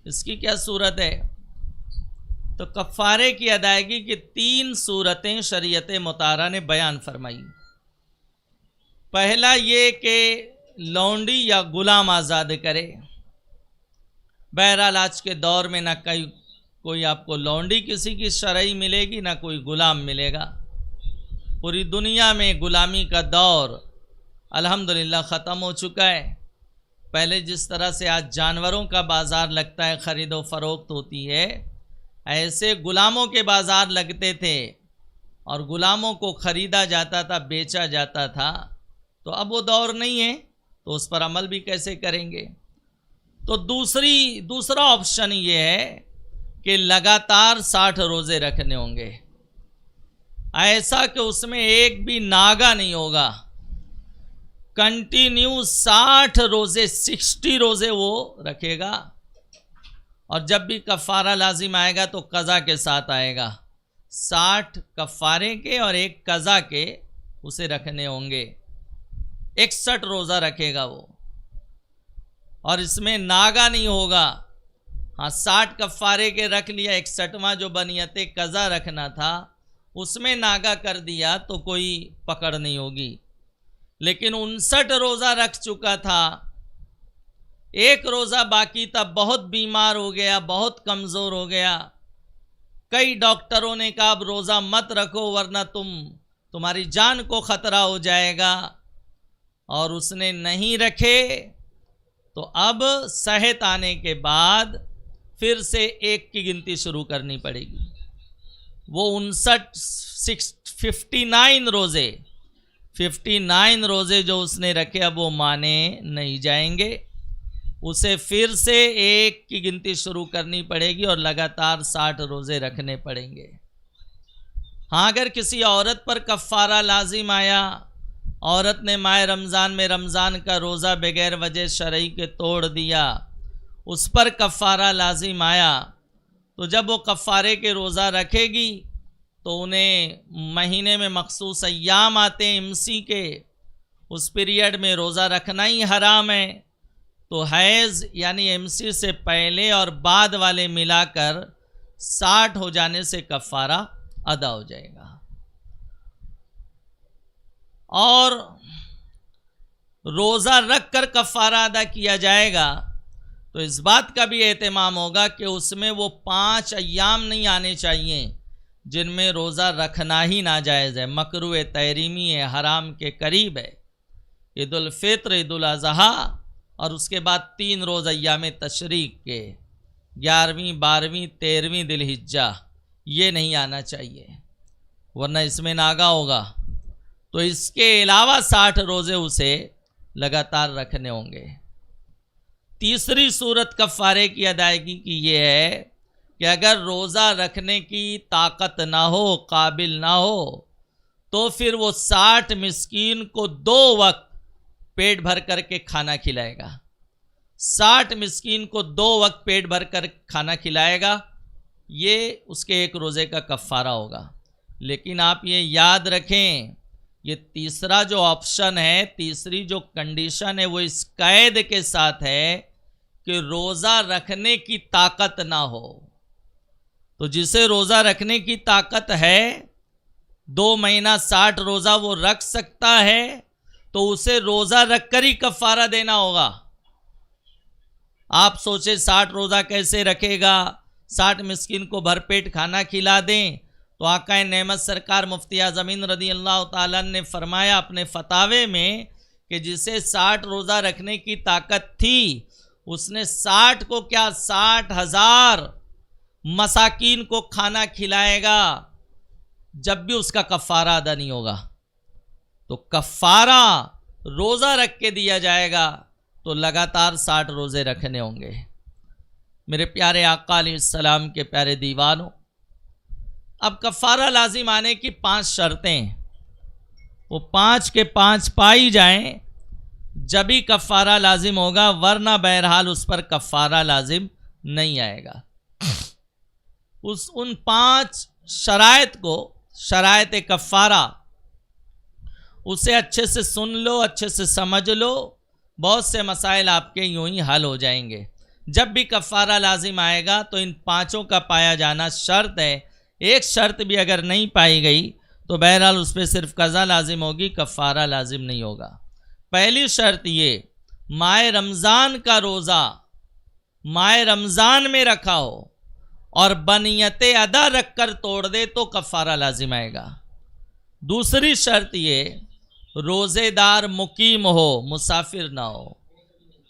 اس کی کیا صورت ہے؟ تو کفارے کی ادائیگی کی 3 صورتیں شریعت مطہرہ نے بیان فرمائی۔ پہلا یہ کہ لونڈی یا غلام آزاد کرے۔ بہرحال آج کے دور میں نہ کوئی آپ کو لونڈی کسی کی شرعی ملے گی، نہ کوئی غلام ملے گا۔ پوری دنیا میں غلامی کا دور الحمدللہ ختم ہو چکا ہے۔ پہلے جس طرح سے آج جانوروں کا بازار لگتا ہے، خرید و فروخت ہوتی ہے، ایسے غلاموں کے بازار لگتے تھے اور غلاموں کو خریدا جاتا تھا، بیچا جاتا تھا۔ تو اب وہ دور نہیں ہے، تو اس پر عمل بھی کیسے کریں گے؟ تو دوسرا آپشن یہ ہے کہ لگاتار 60 روزے رکھنے ہوں گے، ایسا کہ اس میں ایک بھی ناگا نہیں ہوگا، کنٹینیو 60 روزے 60 روزے وہ رکھے گا، اور جب بھی کفارہ لازم آئے گا تو قضا کے ساتھ آئے گا۔ 60 کفارے کے اور ایک قضا کے اسے رکھنے ہوں گے، 61 روزہ رکھے گا وہ، اور اس میں ناگا نہیں ہوگا۔ ہاں 60 کفارے کے رکھ لیا، 61واں جو بنیت قضا رکھنا تھا اس میں ناگا کر دیا تو کوئی پکڑ نہیں ہوگی، لیکن 59 روزہ رکھ چکا تھا، ایک روزہ باقی تھا، بہت بیمار ہو گیا، بہت کمزور ہو گیا، کئی ڈاکٹروں نے کہا اب روزہ مت رکھو ورنہ تمہاری جان کو خطرہ ہو جائے گا، اور اس نے نہیں رکھے، تو اب صحت آنے کے بعد پھر سے ایک کی گنتی شروع کرنی پڑے گی۔ وہ 59 روزے جو اس نے رکھے اب وہ مانے نہیں جائیں گے، اسے پھر سے ایک کی گنتی شروع کرنی پڑے گی اور لگاتار 60 روزے رکھنے پڑیں گے۔ ہاں اگر کسی عورت پر کفارہ لازم آیا، عورت نے ماہ رمضان میں رمضان کا روزہ بغیر وجہ شرعی کے توڑ دیا، اس پر کفارہ لازم آیا، تو جب وہ کفارے کے روزہ رکھے گی تو انہیں مہینے میں مخصوص ایام آتے ہیں امسی کے، اس پیریڈ میں روزہ رکھنا ہی حرام ہے، تو حیض یعنی امسی سے پہلے اور بعد والے ملا کر 60 ہو جانے سے کفارہ ادا ہو جائے گا۔ اور روزہ رکھ کر کفارہ ادا کیا جائے گا تو اس بات کا بھی اہتمام ہوگا کہ اس میں وہ 5 ایام نہیں آنے چاہیے جن میں روزہ رکھنا ہی ناجائز ہے، مکروہ تحریمی ہے، حرام کے قریب ہے، عید الفطر، عید الاضحیٰ، اور اس کے بعد 3 روز ایام تشریق کے 11ویں 12ویں 13ویں ذی الحجہ، یہ نہیں آنا چاہیے ورنہ اس میں ناگا ہوگا۔ تو اس کے علاوہ 60 روزے اسے لگاتار رکھنے ہوں گے۔ تیسری صورت کفارے کی ادائیگی کی یہ ہے کہ اگر روزہ رکھنے کی طاقت نہ ہو، قابل نہ ہو، تو پھر وہ 60 مسکین کو 2 وقت پیٹ بھر کر کے کھانا کھلائے گا۔ 60 مسکین کو 2 وقت پیٹ بھر کر کھانا کھلائے گا، یہ اس کے ایک روزے کا کفارہ ہوگا۔ لیکن آپ یہ یاد رکھیں، یہ تیسرا جو آپشن ہے، تیسری جو کنڈیشن ہے، وہ اس قید کے ساتھ ہے کہ روزہ رکھنے کی طاقت نہ ہو۔ تو جسے روزہ رکھنے کی طاقت ہے، 2 مہینہ 60 روزہ وہ رکھ سکتا ہے، تو اسے روزہ رکھ کر ہی کفارہ دینا ہوگا۔ آپ سوچیں 60 روزہ کیسے رکھے گا، 60 مسکین کو بھر پیٹ کھانا کھلا دیں، تو آقا نعمت سرکار مفتی اعظم رضی اللہ تعالیٰ نے فرمایا اپنے فتاوے میں کہ جسے 60 روزہ رکھنے کی طاقت تھی، اس نے 60 کو کیا 60,000 مساکین کو کھانا کھلائے گا، جب بھی اس کا کفارہ ادا نہیں ہوگا۔ تو کفارہ روزہ رکھ کے دیا جائے گا، تو لگاتار 60 روزے رکھنے ہوں گے۔ میرے پیارے آقا علیہ السلام کے پیارے دیوانوں، اب کفارہ لازم آنے کی 5 شرطیں، وہ 5 کے 5 پائی جائیں جب ہی کفارہ لازم ہوگا، ورنہ بہرحال اس پر کفارہ لازم نہیں آئے گا۔ ان 5 شرائط کو، شرائط کفارہ، اسے اچھے سے سن لو، اچھے سے سمجھ لو، بہت سے مسائل آپ کے یوں ہی حل ہو جائیں گے۔ جب بھی کفارہ لازم آئے گا تو ان پانچوں کا پایا جانا شرط ہے. ایک شرط بھی اگر نہیں پائی گئی تو بہرحال اس پہ صرف قضا لازم ہوگی، کفارہ لازم نہیں ہوگا. پہلی شرط یہ، ماہ رمضان کا روزہ ماہ رمضان میں رکھا ہو اور بنیت ادا رکھ کر توڑ دے تو کفارہ لازم آئے گا. دوسری شرط یہ، روزے دار مقیم ہو، مسافر نہ ہو.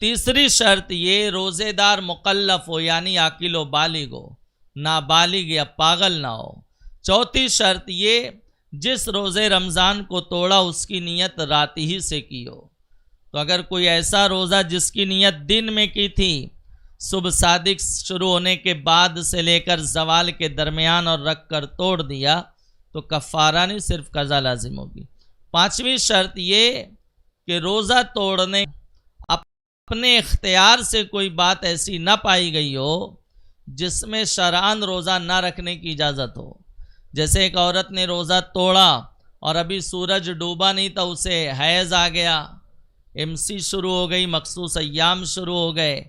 تیسری شرط یہ، روزے دار مکلف ہو یعنی عاقل و بالغ ہو، نابالغ یا پاگل نہ ہو. چوتھی شرط یہ، جس روزے رمضان کو توڑا اس کی نیت رات ہی سے کی ہو. تو اگر کوئی ایسا روزہ جس کی نیت دن میں کی تھی، صبح صادق شروع ہونے کے بعد سے لے کر زوال کے درمیان اور رکھ کر توڑ دیا تو کفارہ نہیں، صرف قضا لازم ہوگی. پانچویں شرط یہ کہ روزہ توڑنے اپنے اختیار سے کوئی بات ایسی نہ پائی گئی ہو جس میں شرعاً روزہ نہ رکھنے کی اجازت ہو. جیسے ایک عورت نے روزہ توڑا اور ابھی سورج ڈوبا نہیں تھا، اسے حیض آ گیا، MC شروع ہو گئی، مخصوص ایام شروع ہو گئے،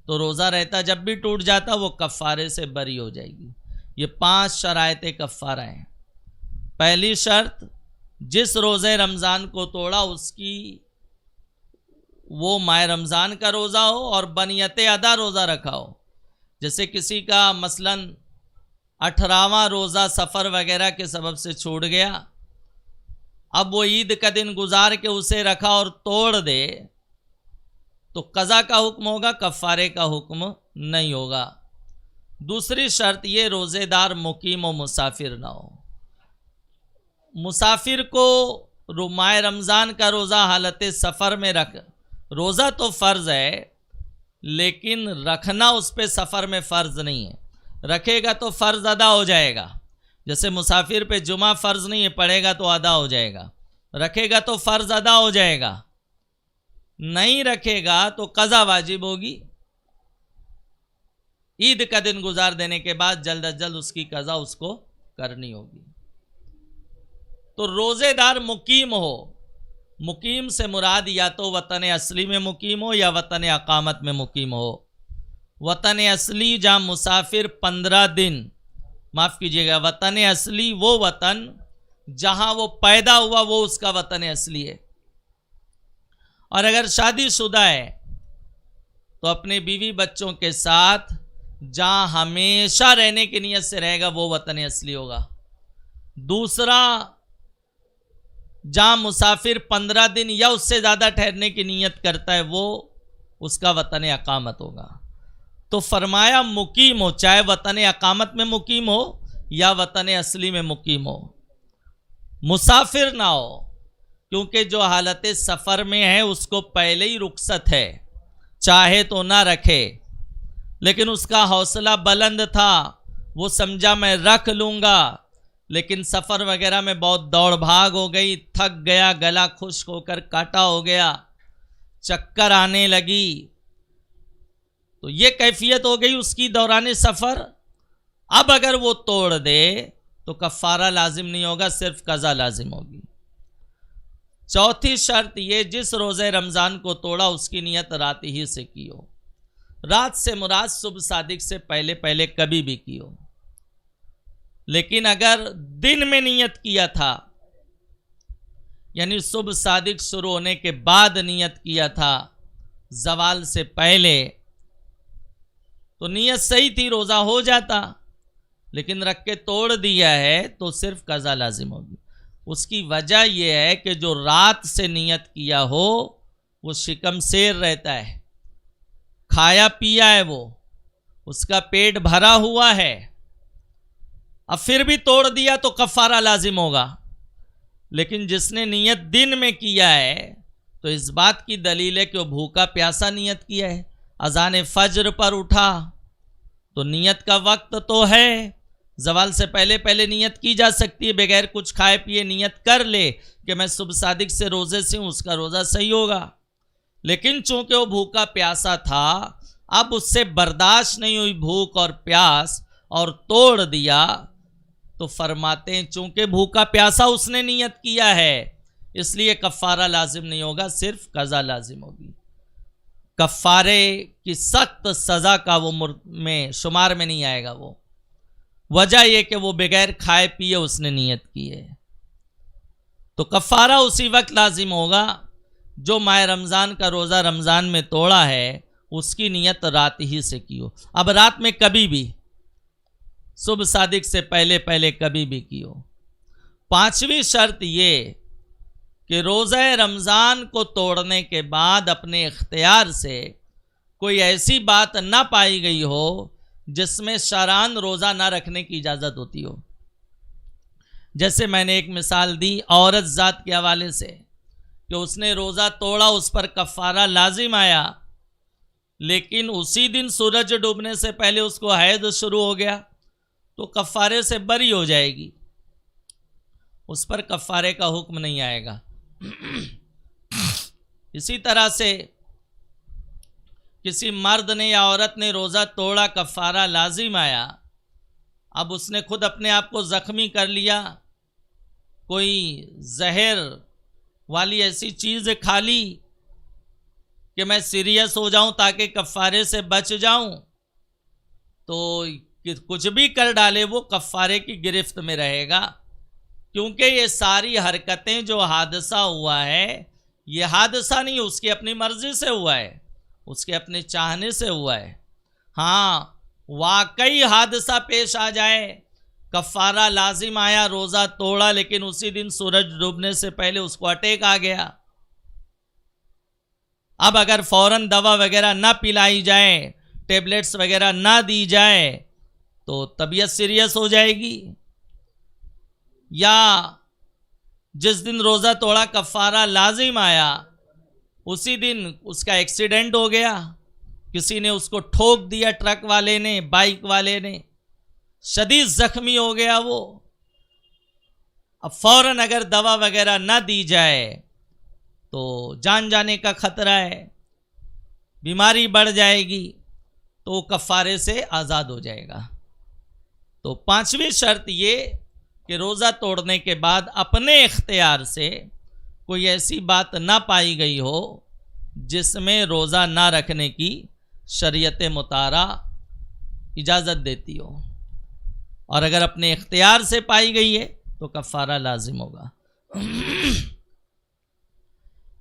تو روزہ رہتا جب بھی ٹوٹ جاتا وہ کفارے سے بری ہو جائے گی. یہ 5 شرائط کفارہ ہیں. پہلی شرط، جس روزے رمضان کو توڑا اس کی وہ ماہ رمضان کا روزہ ہو اور بنیت ادا روزہ رکھا ہو. جیسے کسی کا مثلاً 18واں روزہ سفر وغیرہ کے سبب سے چھوٹ گیا، اب وہ عید کا دن گزار کے اسے رکھا اور توڑ دے تو قضا کا حکم ہوگا، کفارے کا حکم نہیں ہوگا. دوسری شرط یہ، روزے دار مقیم و مسافر نہ ہو. مسافر کو ماہ رمضان کا روزہ حالت سفر میں روزہ تو فرض ہے لیکن رکھنا اس پہ سفر میں فرض نہیں ہے. رکھے گا تو فرض ادا ہو جائے گا. جیسے مسافر پہ جمعہ فرض نہیں ہے، پڑھے گا تو ادا ہو جائے گا. رکھے گا تو فرض ادا ہو جائے گا، نہیں رکھے گا تو قضا واجب ہوگی. عید کا دن گزار دینے کے بعد جلد از جلد اس کی قضا اس کو کرنی ہوگی. تو روزے دار مقیم ہو. مقیم سے مراد یا تو وطن اصلی میں مقیم ہو یا وطن اقامت میں مقیم ہو. وطن اصلی جہاں مسافر 15 دن، معاف کیجیے گا، وطن اصلی وہ وطن جہاں وہ پیدا ہوا وہ اس کا وطن اصلی ہے. اور اگر شادی شدہ ہے تو اپنے بیوی بچوں کے ساتھ جہاں ہمیشہ رہنے کی نیت سے رہے گا وہ وطن اصلی ہوگا. دوسرا، جہاں مسافر 15 دن یا اس سے زیادہ ٹھہرنے کی نیت کرتا ہے وہ اس کا وطن اقامت ہوگا. تو فرمایا مقیم ہو، چاہے وطن اقامت میں مقیم ہو یا وطن اصلی میں مقیم ہو. مسافر نہ ہو، کیونکہ جو حالت سفر میں ہے اس کو پہلے ہی رخصت ہے، چاہے تو نہ رکھے، لیکن اس کا حوصلہ بلند تھا، وہ سمجھا میں رکھ لوں گا، لیکن سفر وغیرہ میں بہت دوڑ بھاگ ہو گئی، تھک گیا، گلا خشک ہو کر کاٹا ہو گیا، چکر آنے لگی، تو یہ کیفیت ہو گئی اس کی دوران سفر. اب اگر وہ توڑ دے تو کفارہ لازم نہیں ہوگا، صرف قضا لازم ہوگی. چوتھی شرط یہ، جس روزے رمضان کو توڑا اس کی نیت رات ہی سے کی ہو. رات سے مراد صبح صادق سے پہلے پہلے کبھی بھی کی ہو. لیکن اگر دن میں نیت کیا تھا، یعنی صبح صادق شروع ہونے کے بعد نیت کیا تھا زوال سے پہلے، تو نیت صحیح تھی، روزہ ہو جاتا، لیکن رکھ کے توڑ دیا ہے تو صرف قضا لازم ہوگی. اس کی وجہ یہ ہے کہ جو رات سے نیت کیا ہو وہ شکم سیر رہتا ہے، کھایا پیا ہے، وہ اس کا پیٹ بھرا ہوا ہے، اب پھر بھی توڑ دیا تو کفارہ لازم ہوگا. لیکن جس نے نیت دن میں کیا ہے تو اس بات کی دلیل ہے کہ وہ بھوکا پیاسا نیت کیا ہے. اذان فجر پر اٹھا تو نیت کا وقت تو ہے، زوال سے پہلے پہلے نیت کی جا سکتی ہے، بغیر کچھ کھائے پیے نیت کر لے کہ میں صبح صادق سے روزے سے ہوں، اس کا روزہ صحیح ہوگا. لیکن چونکہ وہ بھوکا پیاسا تھا، اب اس سے برداشت نہیں ہوئی بھوک اور پیاس اور توڑ دیا، تو فرماتے ہیں چونکہ بھوکا پیاسا اس نے نیت کیا ہے اس لیے کفارہ لازم نہیں ہوگا، صرف قضا لازم ہوگی. کفارے کی سخت سزا کا وہ میں شمار میں نہیں آئے گا. وہ وجہ یہ کہ وہ بغیر کھائے پیے اس نے نیت کی ہے. تو کفارہ اسی وقت لازم ہوگا جو ماہ رمضان کا روزہ رمضان میں توڑا ہے اس کی نیت رات ہی سے کی ہو. اب رات میں کبھی بھی صبح صادق سے پہلے کبھی بھی کی ہو. پانچویں شرط یہ کہ روزہ رمضان کو توڑنے کے بعد اپنے اختیار سے کوئی ایسی بات نہ پائی گئی ہو جس میں شرعاً روزہ نہ رکھنے کی اجازت ہوتی ہو. جیسے میں نے ایک مثال دی عورت ذات کے حوالے سے کہ اس نے روزہ توڑا، اس پر کفارہ لازم آیا، لیکن اسی دن سورج ڈوبنے سے پہلے اس کو حیض شروع ہو گیا تو کفارے سے بری ہو جائے گی، اس پر کفارے کا حکم نہیں آئے گا. اسی طرح سے کسی مرد نے یا عورت نے روزہ توڑا، کفارہ لازم آیا، اب اس نے خود اپنے آپ کو زخمی کر لیا، کوئی زہر والی ایسی چیز کھا لی کہ میں سیریس ہو جاؤں تاکہ کفارے سے بچ جاؤں، تو کچھ بھی کر ڈالے وہ کفارے کی گرفت میں رہے گا، کیونکہ یہ ساری حرکتیں جو حادثہ ہوا ہے یہ حادثہ نہیں، اس کی اپنی مرضی سے ہوا ہے، اس کے اپنے چاہنے سے ہوا ہے. ہاں واقعی حادثہ پیش آ جائے، کفارہ لازم آیا، روزہ توڑا، لیکن اسی دن سورج ڈوبنے سے پہلے اس کو اٹیک آ گیا، اب اگر فوراً دوا وغیرہ نہ پلائی جائے، ٹیبلٹس وغیرہ نہ دی جائے تو طبیعت سیریس ہو جائے گی. یا جس دن روزہ توڑا کفارہ لازم آیا اسی دن اس کا ایکسیڈنٹ ہو گیا، کسی نے اس کو ٹھوک دیا، ٹرک والے نے، بائک والے نے، شدید زخمی ہو گیا وہ، اب فوراً اگر دوا وغیرہ نہ دی جائے تو جان جانے کا خطرہ ہے، بیماری بڑھ جائے گی، تو وہ کفارے سے آزاد ہو جائے گا. تو پانچویں شرط یہ کہ روزہ توڑنے کے بعد اپنے اختیار سے کوئی ایسی بات نہ پائی گئی ہو جس میں روزہ نہ رکھنے کی شریعت مطہرہ اجازت دیتی ہو، اور اگر اپنے اختیار سے پائی گئی ہے تو کفارہ لازم ہوگا.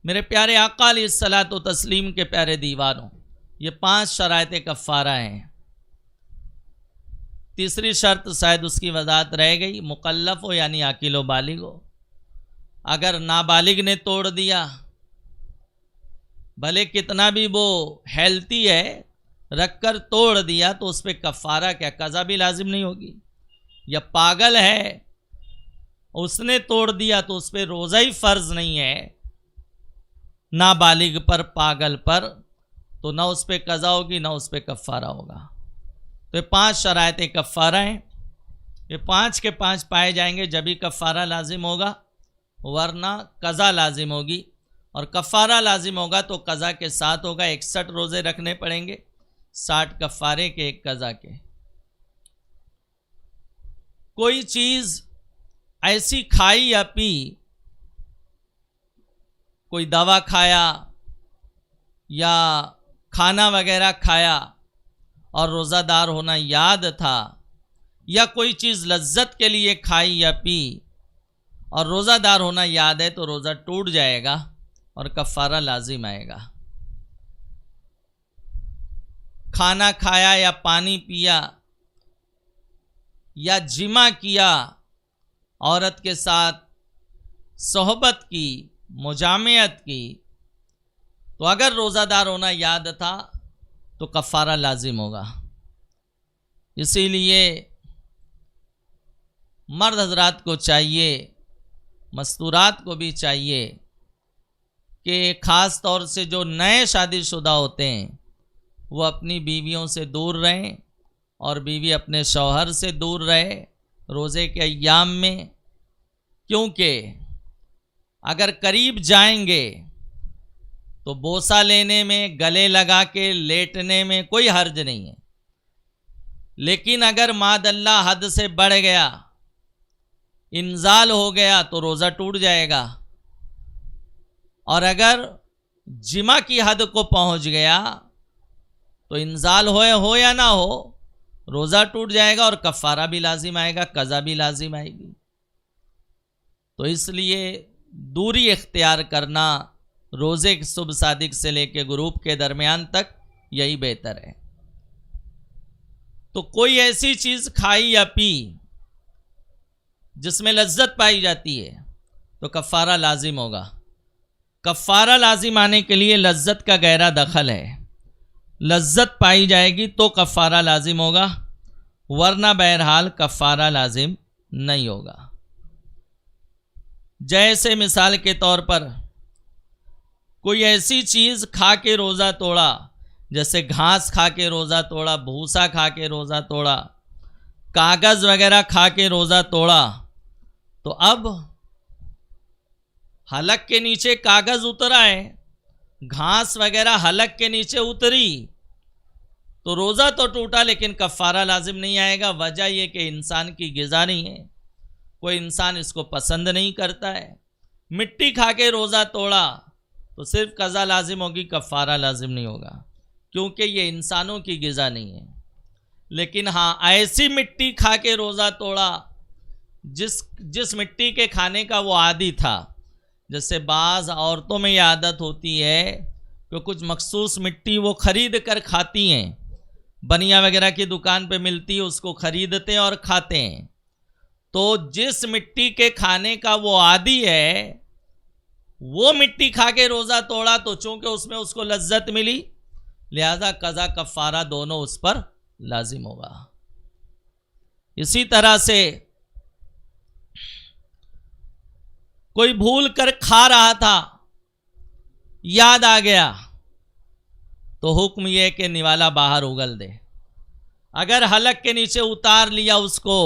میرے پیارے آقا علیہ الصلاۃ و تسلیم کے پیارے دیوانوں، یہ 5 شرائط کفارہ ہیں. تیسری شرط شاید اس کی وضاحت رہ گئی، مکلف ہو یعنی عاقل و بالغ ہو. اگر نابالغ نے توڑ دیا، بھلے کتنا بھی وہ ہیلتھی ہے، رکھ کر توڑ دیا تو اس پہ کفارہ کیا، قضا بھی لازم نہیں ہوگی. یا پاگل ہے، اس نے توڑ دیا تو اس پہ روزہ ہی فرض نہیں ہے، نابالغ پر، پاگل پر، تو نہ اس پہ قضا ہوگی نہ اس پہ کفارہ ہوگا. تو یہ 5 شرائط کفارہ ہیں، یہ 5 کے 5 پائے جائیں گے جبھی کفارہ لازم ہوگا، ورنہ قضا لازم ہوگی. اور کفارہ لازم ہوگا تو قضا کے ساتھ ہوگا، 61 روزے رکھنے پڑیں گے، 60 کفارے کے، 1 قضا کے. کوئی چیز ایسی کھائی یا پی، کوئی دوا کھایا یا کھانا وغیرہ کھایا اور روزہ دار ہونا یاد تھا، یا کوئی چیز لذت کے لیے کھائی یا پی اور روزہ دار ہونا یاد ہے تو روزہ ٹوٹ جائے گا اور کفارہ لازم آئے گا. کھانا کھایا یا پانی پیا یا جمع کیا، عورت کے ساتھ صحبت کی، مجامعت کی، تو اگر روزہ دار ہونا یاد تھا تو کفارہ لازم ہوگا. اسی لیے مرد حضرات کو چاہیے، مستورات کو بھی چاہیے کہ خاص طور سے جو نئے شادی شدہ ہوتے ہیں وہ اپنی بیویوں سے دور رہیں اور بیوی اپنے شوہر سے دور رہے روزے کے ایام میں، کیونکہ اگر قریب جائیں گے تو بوسہ لینے میں، گلے لگا کے لیٹنے میں کوئی حرج نہیں ہے، لیکن اگر معاذ اللہ حد سے بڑھ گیا، انزال ہو گیا تو روزہ ٹوٹ جائے گا. اور اگر جمع کی حد کو پہنچ گیا تو انزال ہو یا نہ ہو روزہ ٹوٹ جائے گا اور کفارہ بھی لازم آئے گا، قضا بھی لازم آئے گی۔ تو اس لیے دوری اختیار کرنا روزے صبح صادق سے لے کے غروب کے درمیان تک یہی بہتر ہے۔ تو کوئی ایسی چیز کھائی یا پی جس میں لذت پائی جاتی ہے تو کفارہ لازم ہوگا۔ کفارہ لازم آنے کے لیے لذت کا گہرا دخل ہے، لذت پائی جائے گی تو کفارہ لازم ہوگا، ورنہ بہرحال کفارہ لازم نہیں ہوگا۔ جیسے مثال کے طور پر کوئی ایسی چیز کھا کے روزہ توڑا، جیسے گھاس کھا کے روزہ توڑا، بھوسا کھا کے روزہ توڑا، کاغذ وغیرہ کھا کے روزہ توڑا، تو اب حلق کے نیچے کاغذ اترا ہے، گھاس وغیرہ حلق کے نیچے اتری تو روزہ تو ٹوٹا لیکن کفارہ لازم نہیں آئے گا۔ وجہ یہ کہ انسان کی غذا نہیں ہے، کوئی انسان اس کو پسند نہیں کرتا ہے۔ مٹی کھا کے روزہ توڑا تو صرف قضا لازم ہوگی، کفارہ لازم نہیں ہوگا، کیونکہ یہ انسانوں کی غذا نہیں ہے۔ لیکن ہاں ایسی مٹی کھا کے روزہ توڑا جس مٹی کے کھانے کا وہ عادی تھا، جیسے بعض عورتوں میں یہ عادت ہوتی ہے کہ کچھ مخصوص مٹی وہ خرید کر کھاتی ہیں، بنیا وغیرہ کی دکان پہ ملتی ہے، اس کو خریدتے ہیں اور کھاتے ہیں۔ تو جس مٹی کے کھانے کا وہ عادی ہے وہ مٹی کھا کے روزہ توڑا تو چونکہ اس میں اس کو لذت ملی، لہذا قضا کفارہ دونوں اس پر لازم ہوگا۔ اسی طرح سے کوئی بھول کر کھا رہا تھا، یاد آ گیا تو حکم یہ کہ نوالا باہر اگل دے۔ اگر حلق کے نیچے اتار لیا اس کو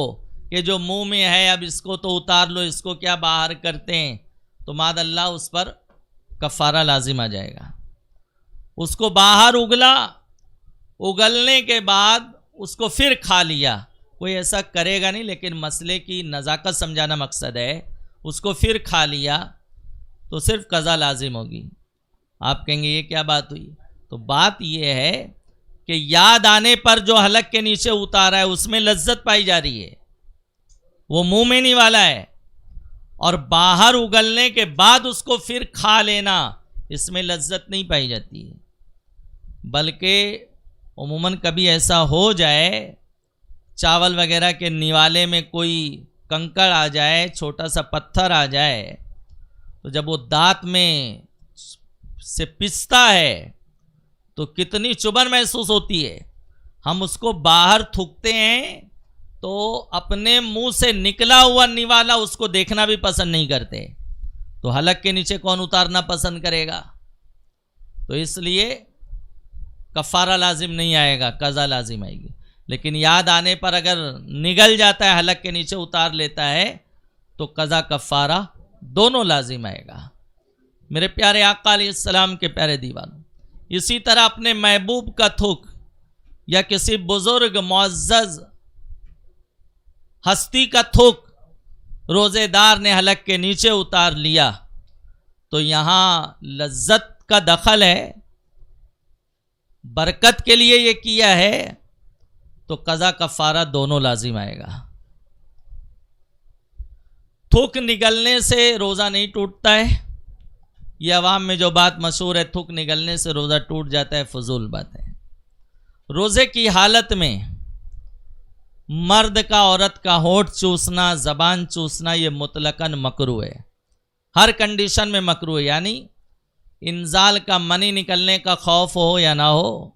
کہ جو منہ میں ہے اب اس کو تو اتار لو، اس کو کیا باہر کرتے ہیں، تو معاذ اللہ اس پر کفارہ لازم آ جائے گا۔ اس کو باہر اگلا، اگلنے کے بعد اس کو پھر کھا لیا، کوئی ایسا کرے گا نہیں لیکن مسئلے کی نزاکت سمجھانا مقصد ہے، اس کو پھر کھا لیا تو صرف قضا لازم ہوگی۔ آپ کہیں گے یہ کیا بات ہوئی؟ تو بات یہ ہے کہ یاد آنے پر جو حلق کے نیچے اتارا ہے اس میں لذت پائی جا رہی ہے، وہ منہ میں نہیں والا ہے، اور باہر اگلنے کے بعد اس کو پھر کھا لینا اس میں لذت نہیں پائی جاتی ہے۔ بلکہ عموماً کبھی ایسا ہو جائے چاول وغیرہ کے نوالے میں کوئی کنکڑ آ جائے، چھوٹا سا پتھر آ جائے، تو جب وہ دانت میں سے پستا ہے تو کتنی چبھن محسوس ہوتی ہے۔ ہم اس کو باہر تھوکتے ہیں تو اپنے منہ سے نکلا ہوا نوالا اس کو دیکھنا بھی پسند نہیں کرتے، تو حلق کے نیچے کون اتارنا پسند کرے گا؟ تو اس لیے کفارہ لازم نہیں آئے گا، قضا لازم آئے گی۔ لیکن یاد آنے پر اگر نگل جاتا ہے، حلق کے نیچے اتار لیتا ہے تو قضا کفارہ دونوں لازم آئے گا۔ میرے پیارے آقا علیہ السلام کے پیارے دیوانوں، اسی طرح اپنے محبوب کا تھوک یا کسی بزرگ معزز ہستی کا تھوک روزے دار نے حلق کے نیچے اتار لیا تو یہاں لذت کا دخل ہے، برکت کے لیے یہ کیا ہے، تو قضا کفارہ دونوں لازم آئے گا۔ تھوک نگلنے سے روزہ نہیں ٹوٹتا ہے، یہ عوام میں جو بات مشہور ہے تھوک نگلنے سے روزہ ٹوٹ جاتا ہے، فضول بات ہے۔ روزے کی حالت میں مرد کا عورت کا ہونٹ چوسنا، زبان چوسنا یہ مطلقاً مکروہ ہے، ہر کنڈیشن میں مکروہ ہے، یعنی انزال کا منی نکلنے کا خوف ہو یا نہ ہو،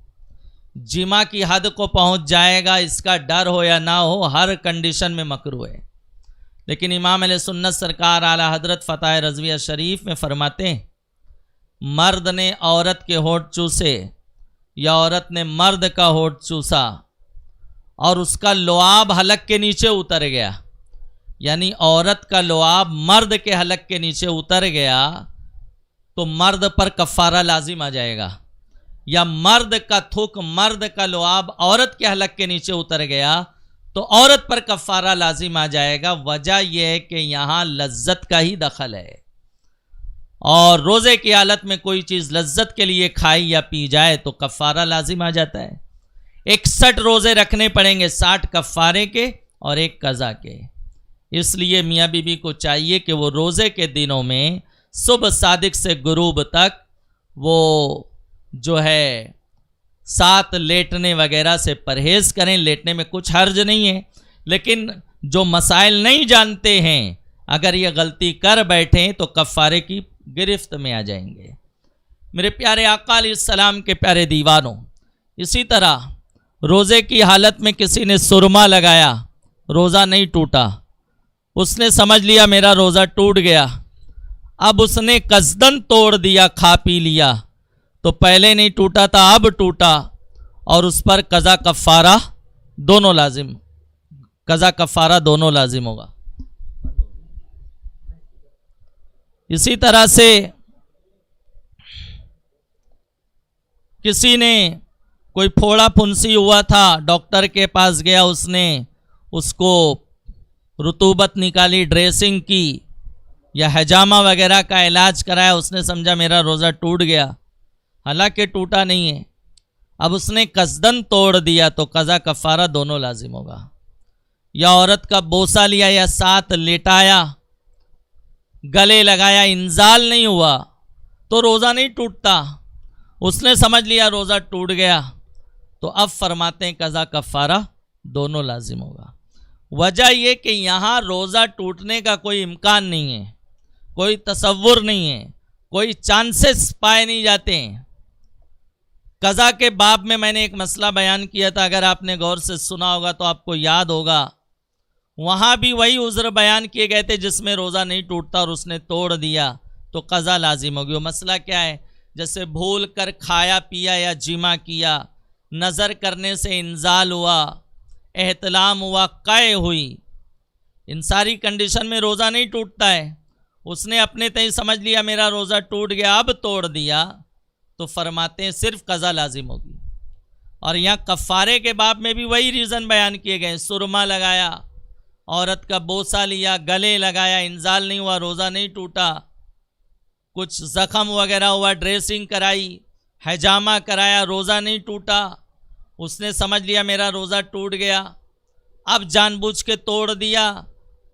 جمع کی حد کو پہنچ جائے گا اس کا ڈر ہو یا نہ ہو، ہر کنڈیشن میں مکروہ ہے۔ لیکن امام علیہ سنت سرکار اعلیٰ حضرت فتح رضویہ شریف میں فرماتے ہیں مرد نے عورت کے ہونٹ چوسے یا عورت نے مرد کا ہونٹ چوسا اور اس کا لعاب حلق کے نیچے اتر گیا، یعنی عورت کا لعاب مرد کے حلق کے نیچے اتر گیا تو مرد پر کفارہ لازم آ جائے گا، یا مرد کا تھوک، مرد کا لعاب عورت کے حلق کے نیچے اتر گیا تو عورت پر کفارہ لازم آ جائے گا۔ وجہ یہ ہے کہ یہاں لذت کا ہی دخل ہے، اور روزے کی حالت میں کوئی چیز لذت کے لیے کھائی یا پی جائے تو کفارہ لازم آ جاتا ہے. 61 روزے رکھنے پڑیں گے، 60 کفارے کے اور 1 قضا کے. اس لیے میاں بی بی کو چاہیے کہ وہ روزے کے دنوں میں صبح صادق سے غروب تک وہ جو ہے ساتھ لیٹنے وغیرہ سے پرہیز کریں. لیٹنے میں کچھ حرج نہیں ہے، لیکن جو مسائل نہیں جانتے ہیں اگر یہ غلطی کر بیٹھیں تو کفارے کی گرفت میں آ جائیں گے. میرے پیارے آقا علیہ السلام کے پیارے دیوانوں، اسی طرح روزے کی حالت میں کسی نے سرما لگایا، روزہ نہیں ٹوٹا، اس نے سمجھ لیا میرا روزہ ٹوٹ گیا، اب اس نے قصدن توڑ دیا، کھا پی لیا، تو پہلے نہیں ٹوٹا تھا اب ٹوٹا، اور اس پر قضا کفارہ دونوں لازم، قضا کفارہ دونوں لازم ہوگا. اسی طرح سے کسی نے کوئی پھوڑا پھنسی ہوا تھا، ڈاکٹر کے پاس گیا، اس نے اس کو رطوبت نکالی، ڈریسنگ کی یا حجامہ وغیرہ کا علاج کرایا، اس نے سمجھا میرا روزہ ٹوٹ گیا، حالانکہ ٹوٹا نہیں ہے، اب اس نے قصدن توڑ دیا تو قضا کفارہ دونوں لازم ہوگا. یا عورت کا بوسہ لیا یا ساتھ لٹایا، گلے لگایا، انزال نہیں ہوا تو روزہ نہیں ٹوٹتا، اس نے سمجھ لیا روزہ ٹوٹ گیا تو اب فرماتے ہیں قضا کفارہ دونوں لازم ہوگا. وجہ یہ کہ یہاں روزہ ٹوٹنے کا کوئی امکان نہیں ہے، کوئی تصور نہیں ہے، کوئی چانسز پائے نہیں جاتے ہیں. قضا کے باب میں نے ایک مسئلہ بیان کیا تھا، اگر آپ نے غور سے سنا ہوگا تو آپ کو یاد ہوگا، وہاں بھی وہی عذر بیان کیے گئے تھے جس میں روزہ نہیں ٹوٹتا اور اس نے توڑ دیا تو قضا لازم ہوگی. وہ مسئلہ کیا ہے؟ جیسے بھول کر کھایا پیا یا جمع کیا، نظر کرنے سے انزال ہوا، احتلام ہوا، قے ہوئی، ان ساری کنڈیشن میں روزہ نہیں ٹوٹتا ہے. اس نے اپنے تئیں سمجھ لیا میرا روزہ ٹوٹ گیا، اب توڑ دیا تو فرماتے ہیں صرف قضا لازم ہوگی. اور یہاں کفارے کے باب میں بھی وہی ریزن بیان کیے گئے، سرما لگایا، عورت کا بوسہ لیا، گلے لگایا، انزال نہیں ہوا، روزہ نہیں ٹوٹا، کچھ زخم وغیرہ ہوا، ڈریسنگ کرائی، حجامہ کرایا، روزہ نہیں ٹوٹا، اس نے سمجھ لیا میرا روزہ ٹوٹ گیا، اب جان بوجھ کے توڑ دیا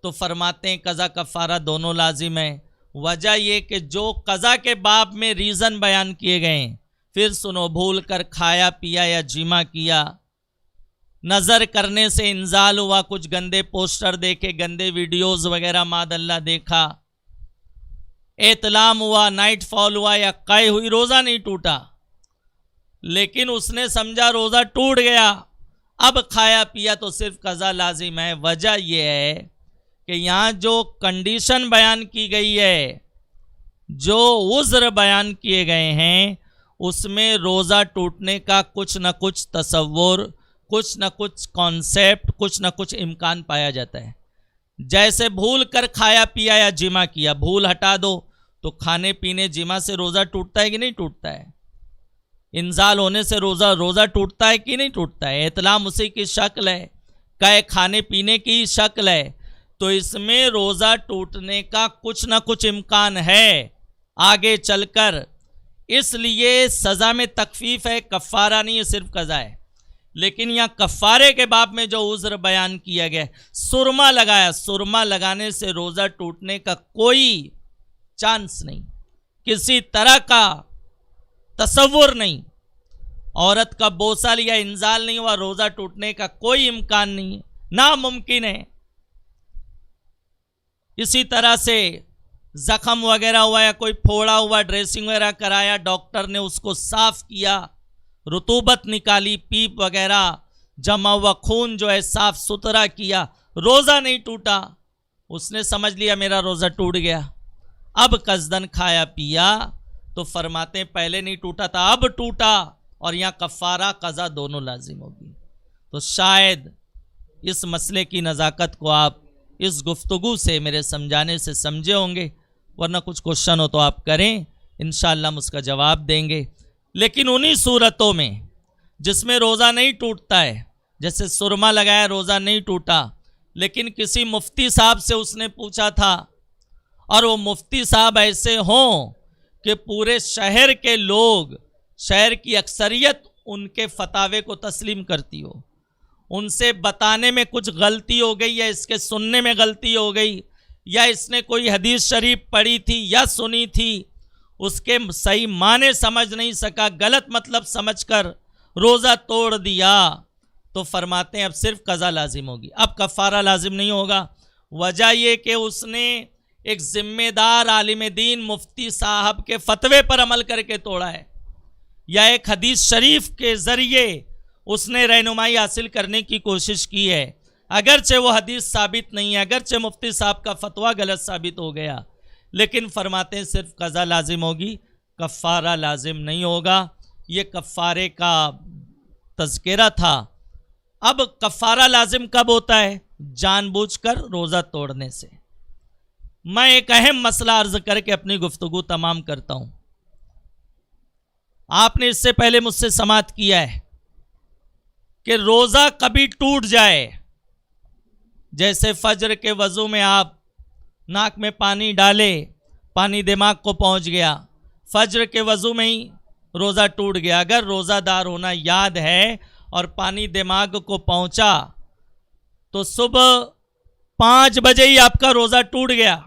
تو فرماتے ہیں قضا کفارہ دونوں لازم ہیں. وجہ یہ کہ جو قضا کے باب میں ریزن بیان کیے گئے ہیں، پھر سنو، بھول کر کھایا پیا یا جمع کیا، نظر کرنے سے انزال ہوا، کچھ گندے پوسٹر دیکھے، گندے ویڈیوز وغیرہ ماد اللہ دیکھا، احتلام ہوا، نائٹ فال ہوا یا قے ہوئی، روزہ نہیں ٹوٹا، لیکن اس نے سمجھا روزہ ٹوٹ گیا، اب کھایا پیا تو صرف قضا لازم ہے. وجہ یہ ہے کہ یہاں جو کنڈیشن بیان کی گئی ہے، جو عذر بیان کیے گئے ہیں، اس میں روزہ ٹوٹنے کا کچھ نہ کچھ تصور، کچھ نہ کچھ کانسیپٹ، کچھ نہ کچھ امکان پایا جاتا ہے. جیسے بھول کر کھایا پیا یا جمع کیا، بھول ہٹا دو تو کھانے پینے جمع سے روزہ ٹوٹتا ہے کہ نہیں ٹوٹتا ہے؟ انزال ہونے سے روزہ ٹوٹتا ہے کہ نہیں ٹوٹتا ہے؟ احتلام اسی کی شکل ہے، قے کھانے پینے کی شکل ہے، تو اس میں روزہ ٹوٹنے کا کچھ نہ کچھ امکان ہے آگے چل کر. اس لیے سزا میں تخفیف ہے، کفارہ نہیں ہے، صرف قضا ہے. لیکن یہاں کفارے کے باب میں جو عذر بیان کیا گیا، سرما لگایا، سرما لگانے سے روزہ ٹوٹنے کا کوئی چانس نہیں، کسی طرح کا تصور نہیں. عورت کا بوسہ لیا، انزال نہیں ہوا، روزہ ٹوٹنے کا کوئی امکان نہیں ہے، ناممکن ہے. اسی طرح سے زخم وغیرہ ہوا یا کوئی پھوڑا ہوا، ڈریسنگ وغیرہ کرایا، ڈاکٹر نے اس کو صاف کیا، رطوبت نکالی، پیپ وغیرہ جمع ہوا خون جو ہے صاف ستھرا کیا، روزہ نہیں ٹوٹا، اس نے سمجھ لیا میرا روزہ ٹوٹ گیا، اب قصدن کھایا پیا تو فرماتے ہیں پہلے نہیں ٹوٹا تھا اب ٹوٹا، اور یہاں کفارہ قضا دونوں لازم ہوگی. تو شاید اس مسئلے کی نزاکت کو آپ اس گفتگو سے، میرے سمجھانے سے سمجھے ہوں گے، ورنہ کچھ کوشچن ہو تو آپ کریں، انشاءاللہ ہم اس کا جواب دیں گے. لیکن انہی صورتوں میں جس میں روزہ نہیں ٹوٹتا ہے، جیسے سرما لگایا روزہ نہیں ٹوٹا، لیکن کسی مفتی صاحب سے اس نے پوچھا تھا، اور وہ مفتی صاحب ایسے ہوں کہ پورے شہر کے لوگ، شہر کی اکثریت ان کے فتاوے کو تسلیم کرتی ہو، ان سے بتانے میں کچھ غلطی ہو گئی یا اس کے سننے میں غلطی ہو گئی یا اس نے کوئی حدیث شریف پڑھی تھی یا سنی تھی، اس کے صحیح معنی سمجھ نہیں سکا، غلط مطلب سمجھ کر روزہ توڑ دیا، تو فرماتے ہیں اب صرف قضا لازم ہوگی، اب کفارہ لازم نہیں ہوگا۔ وجہ یہ کہ اس نے ایک ذمہ دار عالم دین مفتی صاحب کے فتوے پر عمل کر کے توڑا ہے، یا ایک حدیث شریف کے ذریعے اس نے رہنمائی حاصل کرنے کی کوشش کی ہے، اگرچہ وہ حدیث ثابت نہیں ہے، اگرچہ مفتی صاحب کا فتویٰ غلط ثابت ہو گیا، لیکن فرماتے ہیں صرف قضا لازم ہوگی، کفارہ لازم نہیں ہوگا۔ یہ کفارے کا تذکرہ تھا۔ اب کفارہ لازم کب ہوتا ہے؟ جان بوجھ کر روزہ توڑنے سے۔ میں ایک اہم مسئلہ عرض کر کے اپنی گفتگو تمام کرتا ہوں۔ آپ نے اس سے پہلے مجھ سے سماعت کیا ہے کہ روزہ کبھی ٹوٹ جائے، جیسے فجر کے وضو میں آپ ناک میں پانی ڈالے، پانی دماغ کو پہنچ گیا، فجر کے وضو میں ہی روزہ ٹوٹ گیا۔ اگر روزہ دار ہونا یاد ہے اور پانی دماغ کو پہنچا تو صبح 5 بجے ہی آپ کا روزہ ٹوٹ گیا،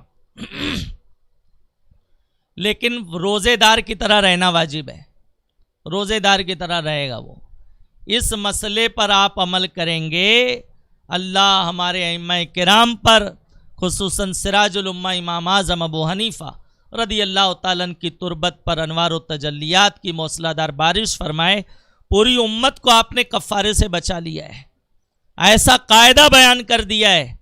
لیکن روزے دار کی طرح رہنا واجب ہے، روزے دار کی طرح رہے گا وہ۔ اس مسئلے پر آپ عمل کریں گے، اللہ ہمارے ائمہ کرام پر، خصوصاً سراج الامہ امام اعظم ابو حنیفہ رضی اللہ تعالیٰ کی تربت پر انوار و تجلیات کی موصلہ دار بارش فرمائے۔ پوری امت کو آپ نے کفارے سے بچا لیا ہے، ایسا قاعدہ بیان کر دیا ہے،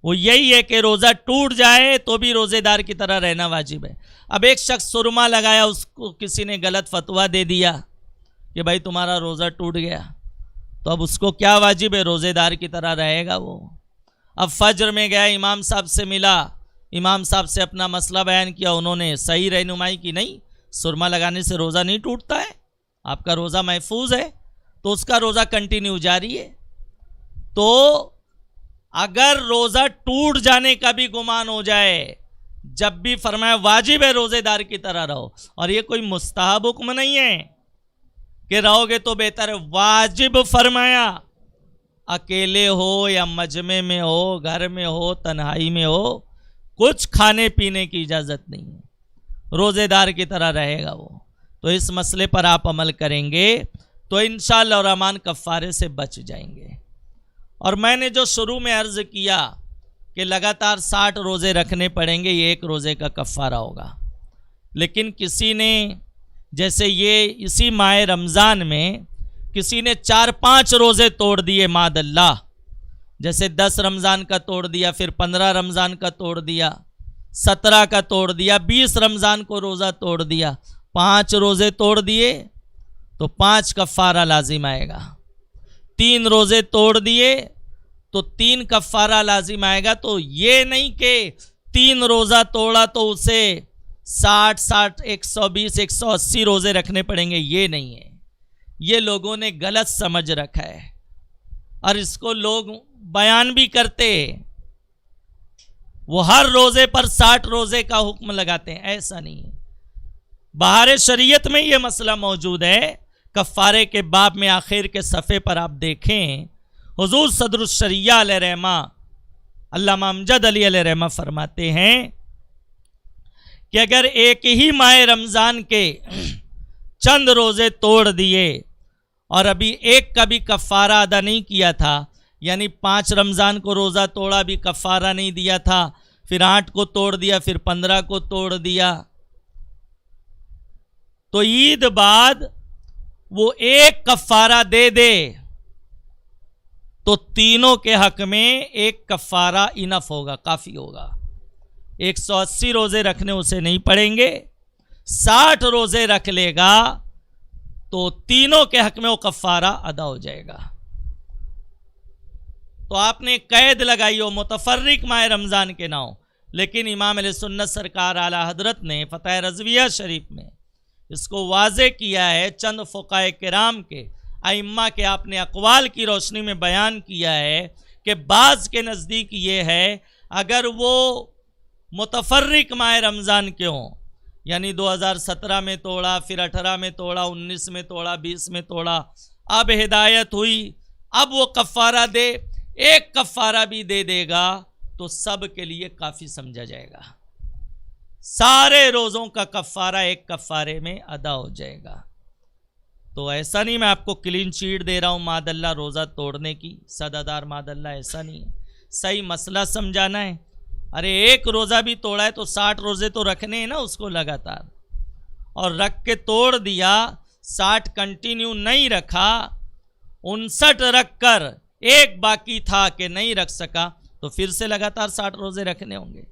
وہ یہی ہے کہ روزہ ٹوٹ جائے تو بھی روزے دار کی طرح رہنا واجب ہے۔ اب ایک شخص سرما لگایا، اس کو کسی نے غلط فتویٰ دے دیا کہ بھائی تمہارا روزہ ٹوٹ گیا، تو اب اس کو کیا واجب ہے؟ روزے دار کی طرح رہے گا وہ۔ اب فجر میں گیا، امام صاحب سے ملا، امام صاحب سے اپنا مسئلہ بیان کیا، انہوں نے صحیح رہنمائی کی، نہیں سرما لگانے سے روزہ نہیں ٹوٹتا ہے، آپ کا روزہ محفوظ ہے، تو اس کا روزہ کنٹینیو جاری ہے۔ تو اگر روزہ ٹوٹ جانے کا بھی گمان ہو جائے، جب بھی فرمایا واجب ہے روزے دار کی طرح رہو، اور یہ کوئی مستحب حکم نہیں ہے کہ رہو گے تو بہتر ہے، واجب فرمایا، اکیلے ہو یا مجمع میں ہو، گھر میں ہو، تنہائی میں ہو، کچھ کھانے پینے کی اجازت نہیں ہے، روزے دار کی طرح رہے گا وہ۔ تو اس مسئلے پر آپ عمل کریں گے تو انشاءاللہ الرحمن کفارے سے بچ جائیں گے۔ اور میں نے جو شروع میں عرض کیا کہ لگاتار 60 روزے رکھنے پڑیں گے، یہ ایک روزے کا کفارہ ہوگا، لیکن کسی نے جیسے یہ اسی ماہ رمضان میں کسی نے 4-5 روزے توڑ دیے معاذ اللہ، جیسے 10 رمضان کا توڑ دیا، پھر 15 رمضان کا توڑ دیا، 17 کا توڑ دیا، 20 رمضان کو روزہ توڑ دیا، 5 روزے توڑ دیے تو 5 کفارہ لازم آئے گا، 3 روزے توڑ دیے تو 3 کفارہ لازم آئے گا۔ تو یہ نہیں کہ 3 روزہ توڑا تو اسے 60 120 180 روزے رکھنے پڑیں گے، یہ نہیں ہے، یہ لوگوں نے غلط سمجھ رکھا ہے، اور اس کو لوگ بیان بھی کرتے، وہ ہر روزے پر 60 روزے کا حکم لگاتے ہیں، ایسا نہیں ہے۔ بہار شریعت میں یہ مسئلہ موجود ہے، کفارے کے باب میں آخر کے صفحے پر آپ دیکھیں، حضور صدر الشریعہ علیہ رحمہ علامہ امجد علی علیہ رحمہ فرماتے ہیں کہ اگر ایک ہی ماہ رمضان کے چند روزے توڑ دیے اور ابھی ایک کا بھی کفارہ ادا نہیں کیا تھا، یعنی 5 رمضان کو روزہ توڑا بھی کفارہ نہیں دیا تھا، پھر 8 کو توڑ دیا، پھر 15 کو توڑ دیا، تو عید بعد وہ ایک کفارہ دے دے تو تینوں کے حق میں ایک کفارہ انف ہوگا، کافی ہوگا۔ 180 روزے رکھنے اسے نہیں پڑیں گے، 60 روزے رکھ لے گا تو تینوں کے حق میں وہ کفارہ ادا ہو جائے گا۔ تو آپ نے قید لگائی ہو متفرق ماہ رمضان کے نام، لیکن امام علیہ سنت سرکار اعلیٰ حضرت نے فتح رضویہ شریف میں اس کو واضح کیا ہے، چند فقہاء کرام کے ائمہ کے آپ نے اقوال کی روشنی میں بیان کیا ہے کہ بعض کے نزدیک یہ ہے اگر وہ متفرق ماہ رمضان کے ہوں، یعنی 2017 میں توڑا، پھر 18 میں توڑا، 19 میں توڑا، 20 میں توڑا، اب ہدایت ہوئی، اب وہ کفارہ دے، ایک کفارہ بھی دے دے گا تو سب کے لیے کافی سمجھا جائے گا، سارے روزوں کا کفارہ ایک کفارے میں ادا ہو جائے گا۔ تو ایسا نہیں میں آپ کو کلین چیٹ دے رہا ہوں ماد اللہ روزہ توڑنے کی، سزا دار ماد اللہ، ایسا نہیں ہے، صحیح مسئلہ سمجھانا ہے۔ ارے ایک روزہ بھی توڑا ہے تو 60 روزے تو رکھنے ہیں نا اس کو لگاتار، اور رکھ کے توڑ دیا، 60 کنٹینیو نہیں رکھا، 59 رکھ کر ایک باقی تھا کہ نہیں رکھ سکا تو پھر سے لگاتار 60 روزے رکھنے ہوں گے۔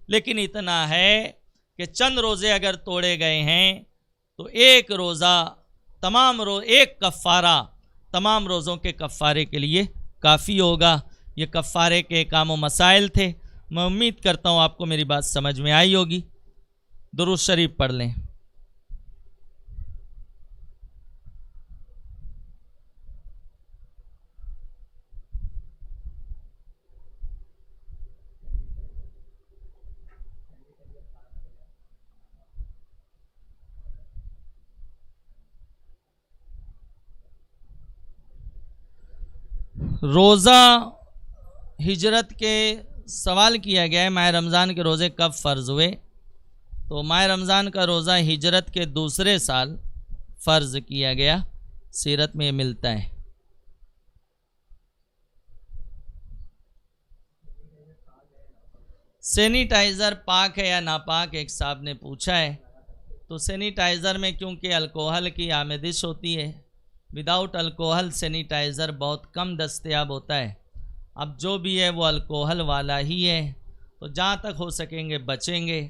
لیکن اتنا ہے کہ چند روزے اگر توڑے گئے ہیں تو ایک روزہ ایک کفارہ تمام روزوں کے کفارے کے لیے کافی ہوگا۔ یہ کفارے کے کام و مسائل تھے، میں امید کرتا ہوں آپ کو میری بات سمجھ میں آئی ہوگی۔ درود شریف پڑھ لیں۔ روزہ ہجرت کے سوال کیا گیا ہے، ماہ رمضان کے روزے کب فرض ہوئے؟ تو ماہ رمضان کا روزہ ہجرت کے دوسرے سال فرض کیا گیا، سیرت میں یہ ملتا ہے۔ سینیٹائزر پاک ہے یا ناپاک، ایک صاحب نے پوچھا ہے۔ تو سینیٹائزر میں کیونکہ الکوہل کی آمیزش ہوتی ہے، وداؤٹ الکوہل سینیٹائزر بہت کم دستیاب ہوتا ہے۔ اب جو بھی ہے وہ الکوہل والا ہی ہے، تو جہاں تک ہو سکیں گے بچیں گے۔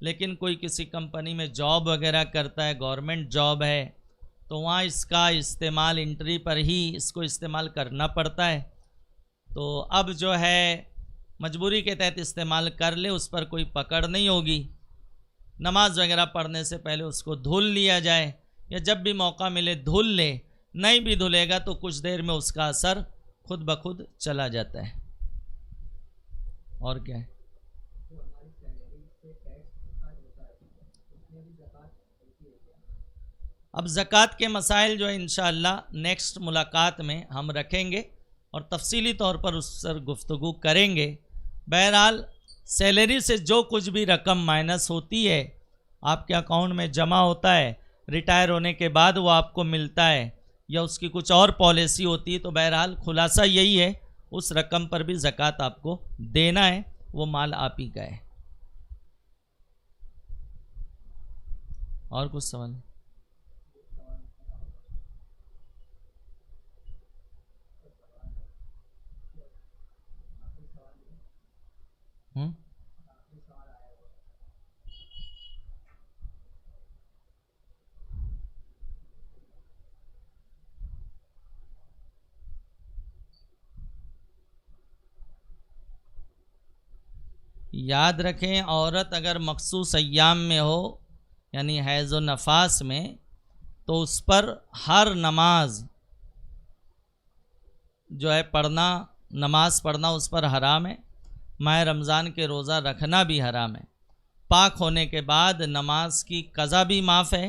لیکن کوئی کسی کمپنی میں جاب وغیرہ کرتا ہے، گورنمنٹ جاب ہے، تو وہاں اس کا استعمال انٹری پر ہی اس کو استعمال کرنا پڑتا ہے۔ تو اب جو ہے مجبوری کے تحت استعمال کر لے، اس پر کوئی پکڑ نہیں ہوگی۔ نماز وغیرہ پڑھنے سے پہلے اس کو دھل لیا جائے، یا جب بھی موقع ملے دھل لے، نہیں بھی دھلے گا تو کچھ دیر میں اس کا اثر خود بخود چلا جاتا ہے۔ اور کیا ہے؟ اب زکوٰۃ کے مسائل جو ہے انشاءاللہ نیکسٹ ملاقات میں ہم رکھیں گے اور تفصیلی طور پر اس پر گفتگو کریں گے۔ بہرحال سیلری سے جو کچھ بھی رقم مائنس ہوتی ہے آپ کے اکاؤنٹ میں جمع ہوتا ہے، ریٹائر ہونے کے بعد وہ آپ کو ملتا ہے یا اس کی کچھ اور پالیسی ہوتی ہے، تو بہرحال خلاصہ یہی ہے اس رقم پر بھی زکوٰۃ آپ کو دینا ہے، وہ مال آپ ہی کا ہے۔ اور کچھ سوال؟ یاد رکھیں، عورت اگر مخصوص ایام میں ہو یعنی حیض و نفاس میں، تو اس پر ہر نماز جو ہے پڑھنا، نماز پڑھنا اس پر حرام ہے۔ ماہ رمضان کے روزہ رکھنا بھی حرام ہے۔ پاک ہونے کے بعد نماز کی قضا بھی معاف ہے،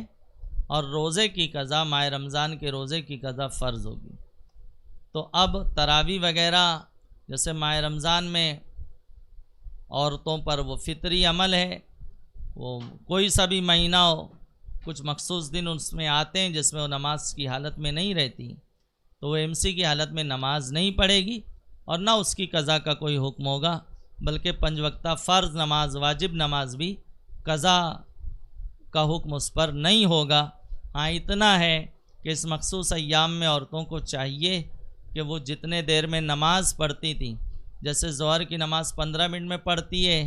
اور روزے کی قضا، ماہ رمضان کے روزے کی قضا فرض ہوگی۔ تو اب تراویح وغیرہ جیسے ماہ رمضان میں عورتوں پر وہ فطری عمل ہے، وہ کوئی سا بھی مہینہ ہو، کچھ مخصوص دن اس میں آتے ہیں جس میں وہ نماز کی حالت میں نہیں رہتی، تو وہ MC کی حالت میں نماز نہیں پڑھے گی، اور نہ اس کی قضا کا کوئی حکم ہوگا، بلکہ 5 وقتہ فرض نماز، واجب نماز بھی قضا کا حکم اس پر نہیں ہوگا۔ ہاں اتنا ہے کہ اس مخصوص ایام میں عورتوں کو چاہیے کہ وہ جتنے دیر میں نماز پڑھتی تھیں، جیسے ظہر کی نماز 15 منٹ میں پڑھتی ہے،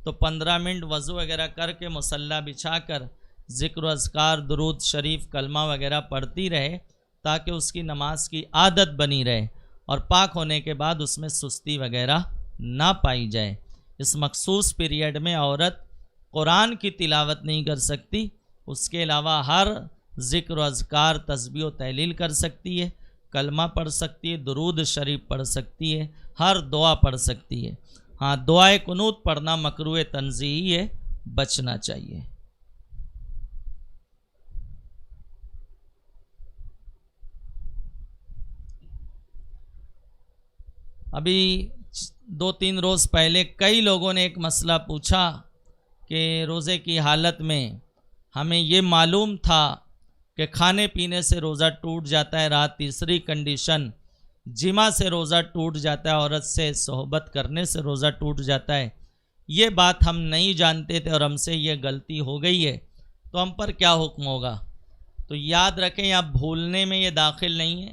تو 15 منٹ وضو وغیرہ کر کے مصلی بچھا کر ذکر و اذکار، درود شریف، کلمہ وغیرہ پڑھتی رہے، تاکہ اس کی نماز کی عادت بنی رہے، اور پاک ہونے کے بعد اس میں سستی وغیرہ نہ پائی جائے۔ اس مخصوص پیریڈ میں عورت قرآن کی تلاوت نہیں کر سکتی، اس کے علاوہ ہر ذکر و اذکار، تسبیح و تحلیل کر سکتی ہے، کلمہ پڑھ سکتی ہے، درود شریف پڑھ سکتی ہے، ہر دعا پڑھ سکتی ہے۔ ہاں دعائے قنوت پڑھنا مکروہ تنزیہی ہے، بچنا چاہیے۔ ابھی 2-3 روز پہلے کئی لوگوں نے ایک مسئلہ پوچھا کہ روزے کی حالت میں ہمیں یہ معلوم تھا کہ کھانے پینے سے روزہ ٹوٹ جاتا ہے، رات تیسری کنڈیشن جمع سے روزہ ٹوٹ جاتا ہے، عورت سے صحبت کرنے سے روزہ ٹوٹ جاتا ہے، یہ بات ہم نہیں جانتے تھے اور ہم سے یہ غلطی ہو گئی ہے، تو ہم پر کیا حکم ہوگا؟ تو یاد رکھیں یہاں بھولنے میں یہ داخل نہیں ہے،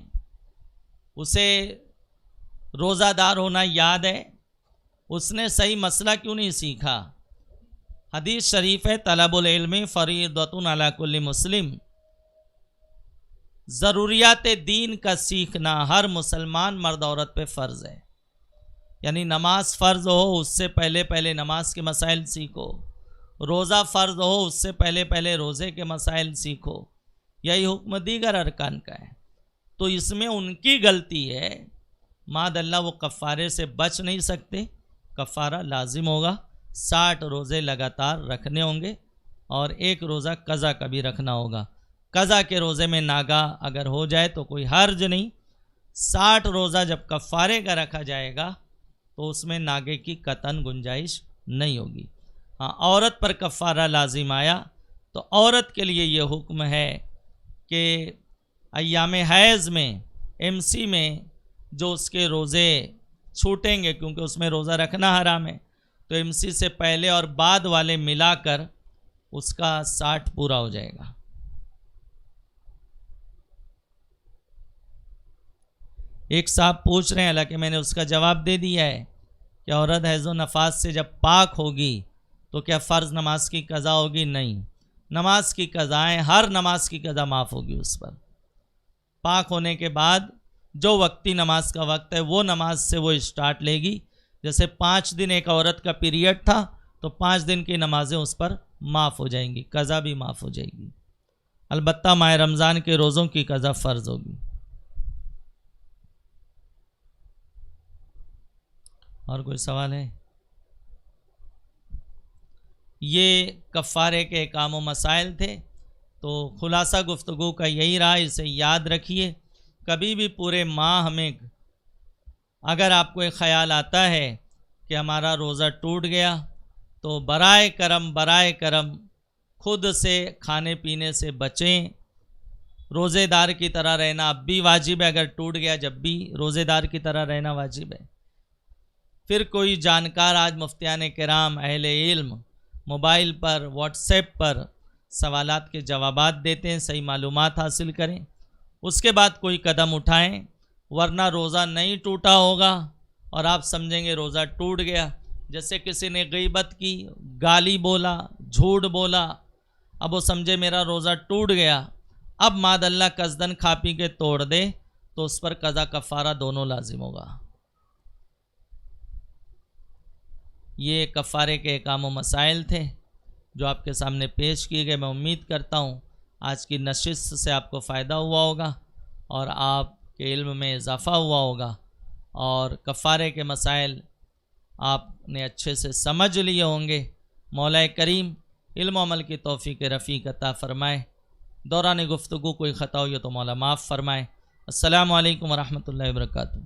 اسے روزہ دار ہونا یاد ہے، اس نے صحیح مسئلہ کیوں نہیں سیکھا؟ حدیث شریف ہے طلب العلم فریضۃ علی کل مسلم، ضروریات دین کا سیکھنا ہر مسلمان مرد عورت پہ فرض ہے، یعنی نماز فرض ہو اس سے پہلے نماز کے مسائل سیکھو، روزہ فرض ہو اس سے پہلے روزے کے مسائل سیکھو، یہی حکم دیگر ارکان کا ہے۔ تو اس میں ان کی غلطی ہے، معاذ اللہ وہ کفارے سے بچ نہیں سکتے، کفارہ لازم ہوگا، 60 روزے لگاتار رکھنے ہوں گے اور ایک روزہ قضا کا بھی رکھنا ہوگا۔ قضا کے روزے میں ناگاہ اگر ہو جائے تو کوئی حرج نہیں، 60 روزہ جب کفارے کا رکھا جائے گا تو اس میں ناگے کی قطعاً گنجائش نہیں ہوگی۔ ہاں، عورت پر کفارہ لازم آیا تو عورت کے لیے یہ حکم ہے کہ ایام حیض میں MC میں جو اس کے روزے چھوٹیں گے، کیونکہ اس میں روزہ رکھنا حرام ہے، تو MC سے پہلے اور بعد والے ملا کر اس کا 60 پورا ہو جائے گا۔ ایک صاحب پوچھ رہے ہیں، حالانکہ میں نے اس کا جواب دے دیا ہے کہ عورت حیض و نفاس سے جب پاک ہوگی تو کیا فرض نماز کی قضا ہوگی؟ نہیں، نماز کی قضائیں، ہر نماز کی قضا معاف ہوگی اس پر۔ پاک ہونے کے بعد جو وقتی نماز کا وقت ہے وہ نماز سے وہ اسٹارٹ لے گی، جیسے 5 دن ایک عورت کا پیریڈ تھا تو 5 دن کی نمازیں اس پر معاف ہو جائیں گی، قضا بھی معاف ہو جائے گی، البتہ ماہ رمضان کے روزوں کی قضا فرض ہوگی۔ اور کوئی سوال ہے؟ یہ کفارے کے احکام و مسائل تھے، تو خلاصہ گفتگو کا یہی رہا، اسے یاد رکھیے۔ کبھی بھی پورے ماہ ہمیں اگر آپ کو ایک خیال آتا ہے کہ ہمارا روزہ ٹوٹ گیا تو برائے کرم خود سے کھانے پینے سے بچیں، روزے دار کی طرح رہنا اب بھی واجب ہے، اگر ٹوٹ گیا جب بھی روزے دار کی طرح رہنا واجب ہے۔ پھر کوئی جانکار، آج مفتیان کرام اہل علم موبائل پر واٹس ایپ پر سوالات کے جوابات دیتے ہیں، صحیح معلومات حاصل کریں، اس کے بعد کوئی قدم اٹھائیں، ورنہ روزہ نہیں ٹوٹا ہوگا اور آپ سمجھیں گے روزہ ٹوٹ گیا۔ جیسے کسی نے غیبت کی، گالی بولا، جھوٹ بولا، اب وہ سمجھے میرا روزہ ٹوٹ گیا، اب معاذ اللہ قصدن کھا پی کے توڑ دے تو اس پر قضا کفارہ دونوں لازم ہوگا۔ یہ کفارے کے احکام و مسائل تھے جو آپ کے سامنے پیش کیے گئے۔ میں امید کرتا ہوں آج کی نشست سے آپ کو فائدہ ہوا ہوگا اور آپ کے علم میں اضافہ ہوا ہوگا، اور کفارے کے مسائل آپ نے اچھے سے سمجھ لیے ہوں گے۔ مولا کریم علم و عمل کی توفیق رفیق عطا فرمائے۔ دوران گفتگو کوئی خطا ہو تو مولا معاف فرمائے۔ السلام علیکم ورحمۃ اللہ وبرکاتہ۔